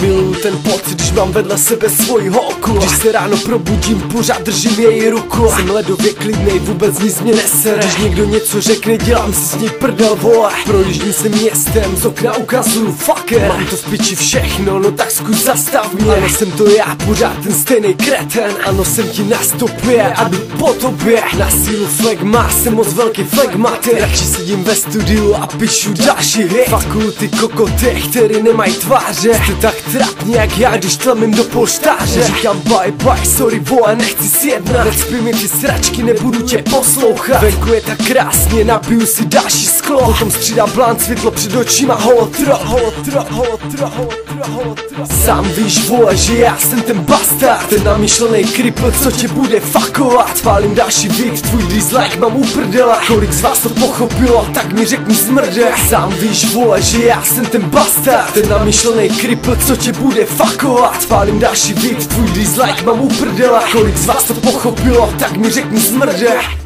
Miluju ten pocit, když mám vedle sebe svoji holku. Když se ráno probudím, pořád držím její ruku. Jsem ledově klidnej, vůbec nic mě nesere. Když někdo něco řekne, dělám si s ní prdel, vole. Projíždím se městem, z okna ukazuju fucker. Mám to v piči všechno, no tak zkus zastav mě. Ano, jsem to já, pořád ten stejnej kreten. Ano, jsem ti na stopě a jdu po tobě. Na sílu flegma, jsem moc velký flegmaty. Radši sedím ve studiu a píšu další hit. Fakuju ty kokoty, který nemají tváře. Jste tak trapně jak já, když tlemím do polštáře. Říkám bye bye, sorry vole, nechci sjednat. Necpí mi ty sračky, nebudu tě poslouchat. Venku je tak krásně, nabiju si další sklo. Potom střídá blanc, světlo před očima, holotro. Sám víš vole, že já jsem ten bastard. Ten namyšlený kripl, co tě bude fuckovat. Spálím další beat, tvůj dislike mám uprdela. Kolik z vás to pochopilo, tak mi řekni zmrde. Sám víš vole, že já jsem ten bastard. Ten namyšlený kripl, co tě bude fuckovat. Spálím další beat, tvůj dislike mám uprdela. Kolik z vás to pochopilo, tak mi řekni zmrde.